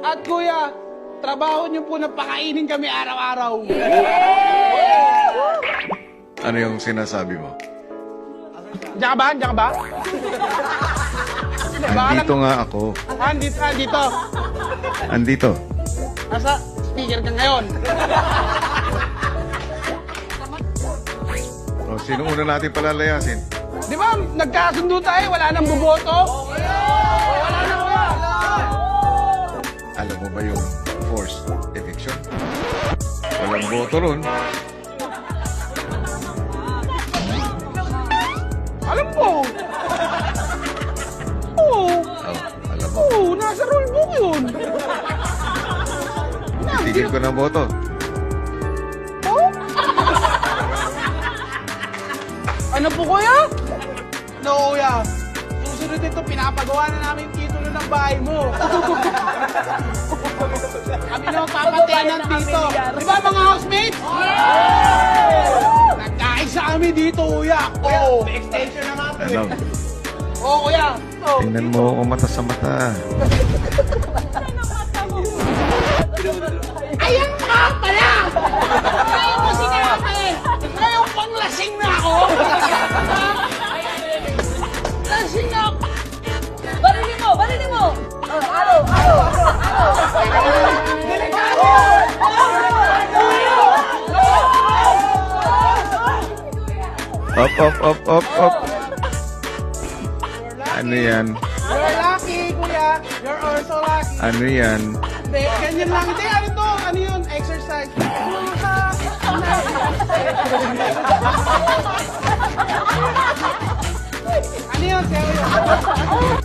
At kuya, trabaho niyo po na pakainin kami araw-araw. Ano yung sinasabi mo? Diyan ka ba? Diyan ka ba? Andito nga ako. Andito. Andito. Nasa speaker ka ngayon. O, sino una natin palalayasin? Di ba, nagkasundo tayo, wala nang buboto? Wala na kuya. Alam mo ba yung forced eviction? Walang boto ron. Alam mo. Oo. Oh, alam mo. Oo, nasa rulebook yun. Titigil ko ng boto. Oh? Ano po kuya? No kuya. Susunod ito, pinapagawa na namin yung titulo ng bahay mo. Kami na magpapatenan dito. Di ba mga housemates? Nagkaisa kami dito kuya. Oo. May extension na nga po. Ano? Oo kuya. Oo. Tingnan mo ako mata sa mata. Ayan nga pala! Ngayon mo sinabi! Ngayon pang lasing na ako! Lasing na ako! Barinig mo! Barinig mo! Alo! Alo! Delikado! Up, up, up, up, up. Ano yan? You're lucky, kuya! You're also lucky! Ano yan? Hindi, ganyan lang. Hindi, ano to? Ano yun? Exercise. Ano yun? Seryo?